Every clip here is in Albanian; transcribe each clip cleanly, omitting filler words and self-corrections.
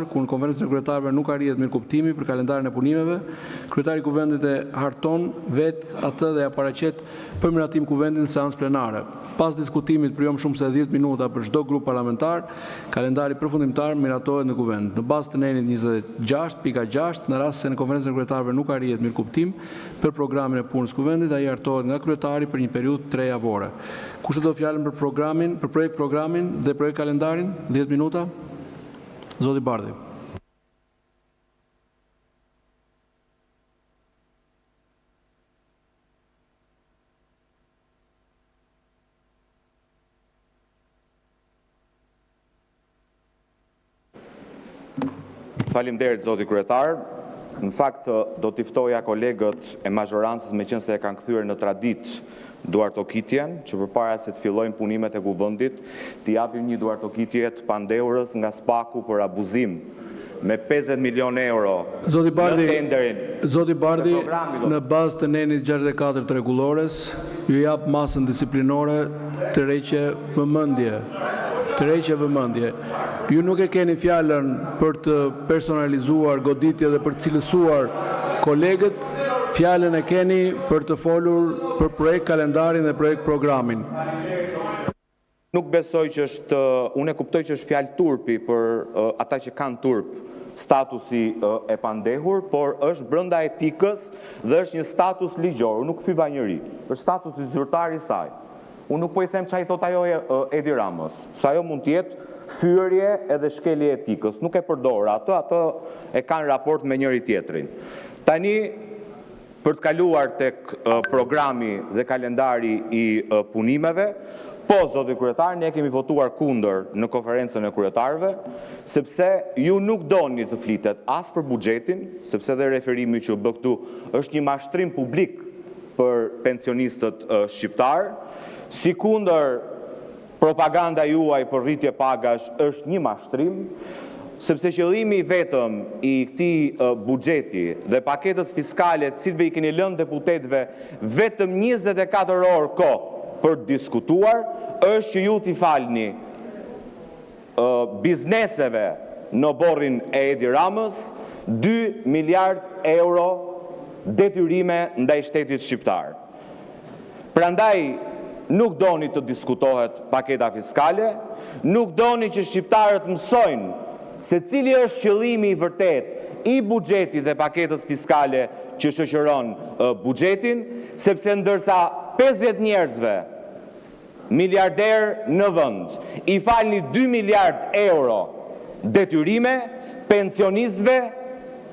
Ku në konferencën e kryetarëve nuk arrihet mirëkuptimi për kalendarin e punimeve, kryetari i kuvendit e harton vetë atë dhe ja paraqet për miratim kuvendit në seancë plenare. Pas diskutimit për jo më shumë se 10 minuta për çdo grup parlamentar, kalendari përfundimtar miratohet në kuvend. Në bazë të nenit 26.6, në rast se në konferencën e kryetarëve nuk arrihet mirëkuptim për programin e punës kuvendit, ai hartohet nga kryetari për një periudhë 3 javore. Kush do fjalën për projekt programin dhe projekt kalendarin? 10 minuta. Zoti Bardhi. Faleminderit zoti kryetar. Në fakt do t'i ftoja kolegët e mazhorancës, meqense e kanë kthyer në traditë duartokitjen, që përpara se të fillojnë punimet e kuvendit, t'i japim një duartokitje të pandeurës nga Spaku për abuzim me 50 milion euro në tenderin. Zoti Bardhi, në bazë të nenit 64 të rregullores, ju jap masën disiplinore të reqe vëmendje. Ju nuk e keni fjalën për të personalizuar goditje dhe për të cilësuar kolegët, fjalën e keni për të folur për projekt kalendarin dhe projekt programin. Nuk besoj që është, unë e kuptoj që është fjalë turpi për ata që kanë turp statusi e pandehur, por është brenda etikës dhe është një status ligjor, nuk fyva njëri, është statusi zyrtar i saj. Unë nuk po i them çfarë i thot ajo Edi Ramës, sa ajo mund të jetë fyerje edhe shkelje etikës, nuk e përdor ato e kanë raport me njëri tjetrin. Tani, për të kaluar tek programi dhe kalendari i punimeve, po, zoti kryetar, ne kemi votuar kundër në konferencën e kryetarëve, sepse ju nuk doni të flitet as për buxhetin, sepse dhe referimi që u bë këtu është një mashtrim publik për pensionistët shqiptar, si kundër propaganda juaj për rritje pagash është një mashtrim, sepse qëllimi vetëm i këtij buxheti dhe paketës fiskale të cilëve i keni lënë deputetëve vetëm 24 orë kohë për të diskutuar, është që ju t'i falni bizneseve në borrin e Edi Ramës 2 miliard euro detyrime ndaj shtetit shqiptar. Prandaj nuk doni të diskutohet paketa fiskale, nuk doni që shqiptarët mësojnë se cili është qëllimi i vërtet i buxhetit dhe paketës fiskale që shoqëron buxhetin, sepse ndërsa 50 njerëzve miliarder në vend i falni 2 miliard euro detyrime, pensionistëve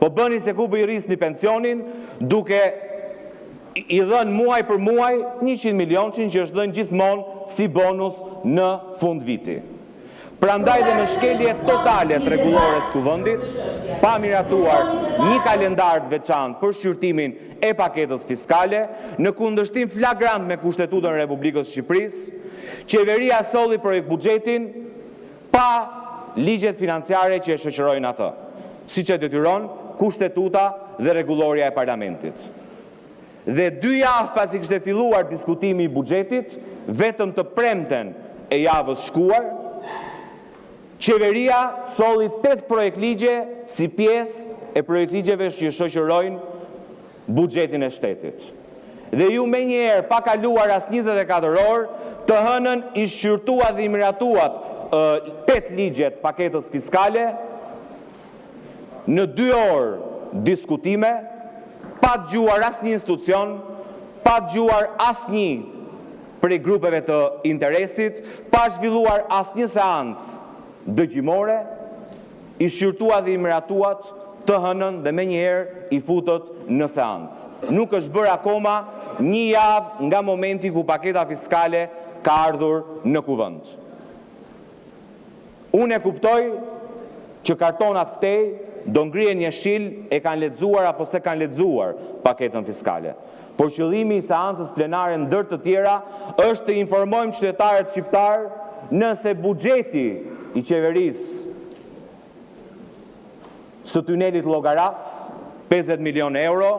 po bëni se ku i rrisni pensionin, duke i dhënë muaj për muaj 100 milion që është dhënë gjithmonë si bonus në fund viti. Prandaj dhe në shkelje totale të rregullores kuvendit, pa miratuar një kalendar të veçantë për shqyrtimin e paketës fiskale, në kundërshtim flagrant me Kushtetutën e Republikës Shqipërisë, qeveria solli projekt buxhetin pa ligjet financiare që e shoqërojnë atë, siç e detyron Kushtetuta dhe rregulloria e Parlamentit. Dhe 2 javë pasi kishte filluar diskutimi i buxhetit, vetëm të premten e javës shkuar, qeveria solli 8 projekt ligje si pjesë e projekt ligjeve që shoqërojnë buxhetin e shtetit. Dhe ju me njerë, pa kaluar as 24 orë, të hënën i shqyrtuat dhe i miratuat 8 ligjet paketës fiskale, në 2 orë diskutime, pa dëgjuar asnjë institucion, pa dëgjuar asnjë prej grupeve të interesit, pa zhvilluar asnjë seancë dëgjimore, i shqyrtuat dhe i miratuat të hënën dhe me njëherë i futët në seancë. Nuk është bërë akoma 1 javë nga momenti ku paketa fiskale ka ardhur në kuvend. Unë e kuptoj që kartonat këtej do ngrihen jeshil e kanë lexuar apo se kanë lexuar paketën fiskale. Por qëllimi i seancës plenare ndër të tjera është të informojmë qytetarët shqiptar nëse buxheti i qeverisë së tunelit Llogaras, 50 milion euro,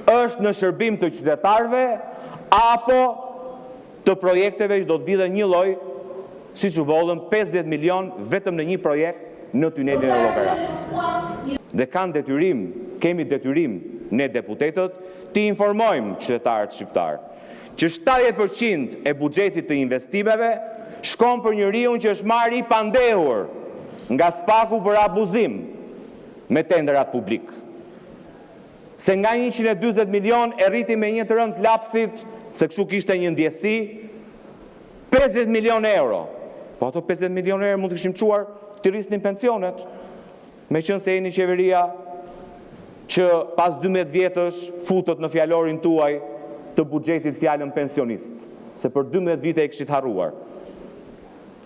është në shërbim të qytetarëve apo të projekteve që do të vidhen një lloj, siç u vollën 50 milion vetëm në një projekt në tunelin e Llogaras. Dhe kemi detyrim ne deputetët të informojmë qytetarët shqiptar që 70% e buxhetit të investimeve shkon për njeriu që është marrë i pandehur nga SPAK-u për abuzim me tenderat publik. Se nga 140 milion e rriti me një të rënd lapsit, se kështu kishte një ndjesi, 50 milion euro. Po ato 50 milion euro mund të kishim quar të rrisnin pensionet, me qënë se jeni qeveria që pas 12 vjetësh futët në fjalorin tuaj të buxhetit fjalën pensionist, se për 12 vite e kishit harruar.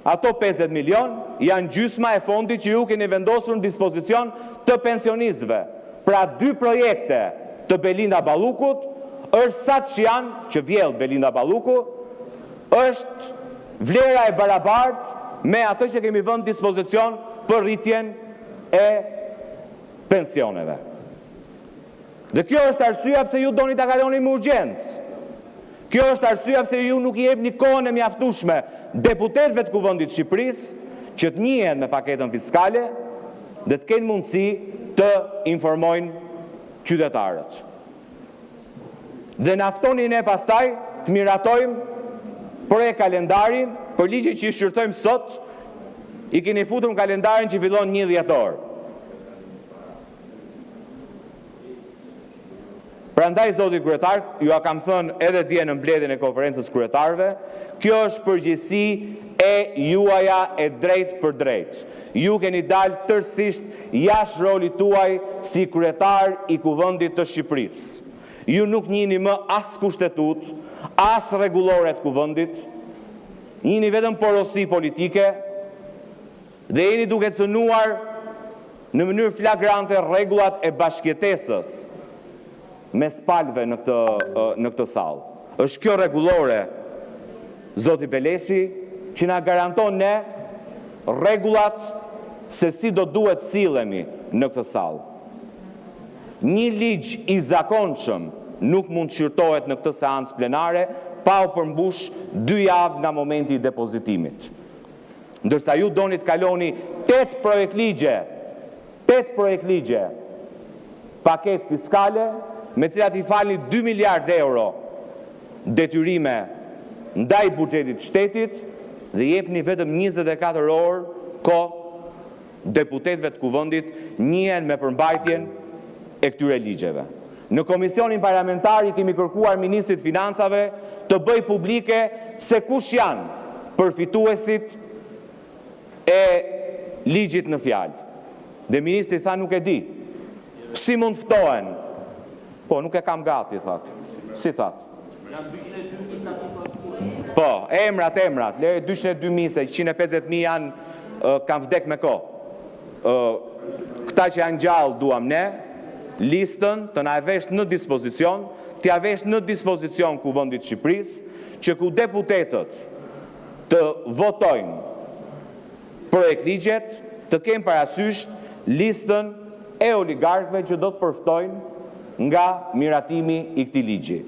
Ato 50 milion janë gjysma e fondit që ju keni vendosur në dispozicion të pensionistëve. Pra 2 projekte të Belinda Ballukut është sa që janë, që vjell Belinda Balluku, është vlera e barabartë me atë që kemi vënë dispozicion për rritjen e pensioneve. Dhe kjo është arsyeja pse ju doni ta kaloni me urgjencë. Kjo është arsyeja pse ju nuk i jepni kohën e mjaftueshme deputetëve të Kuvendit të Shqipërisë që të njihen me paketën fiskale dhe të kenë mundësi të informojnë qytetarët. Dhe na ftoni ne pastaj të miratojmë për kalendarin, për ligjin që i shqyrtojmë sot, i keni futur në kalendarin që fillon 1 dhjetor. Prandaj, zoti kryetar, ju a kam thënë edhe dje në mbledhjen e konferencës kryetarëve, kjo është përgjegjësi e juaja e drejtë për drejtë. Ju keni dalë tërësisht jashtë rolit tuaj si kryetar i Kuvendit të Shqipërisë. Ju nuk njihni më as kushtetut, as rregullore të Kuvendit, njihni vetëm porosi politike dhe jeni duke cënuar në mënyrë flagrante rregullat e bashkëjetesës mes palëve në këtë sallë. Është kjo rregullore, zoti Beleshi, që na garanton ne rregullat se si do duhet sillemi në këtë sallë. Një ligj i zakonshëm nuk mund të shqyrtohet në këtë seancë plenare pa u përmbush 2 javë nga momenti i depozitimit. Ndërsa ju doni të kaloni 8 projekt ligje, paket fiskale, me cilat i falni 2 miliard euro detyrime ndaj buxhetit shtetit dhe jepni vetëm 24 orë kohë deputetëve të Kuvendit njihen me përmbajtjen e këtyre ligjeve. Në komisionin parlamentar i kemi kërkuar ministrit financave të bëj publike se kush janë përfituesit e ligjit në fjalë. Dhe ministri tha nuk e di. Si mund ftohen? Po, nuk e kam gati, thatë. Si thatë? Po, emrat, lere 202.000, se 150.000 janë kanë vdek me ko. Këta që janë gjallë duam ne, listën të na e vesh në dispozicion, t'ja vesh në dispozicion Kuvendit Shqipërisë, që ku deputetët të votojnë projekt ligjet, të kemë parasysh listën e oligarkëve që do të përftojnë nga miratimi i këtij ligji.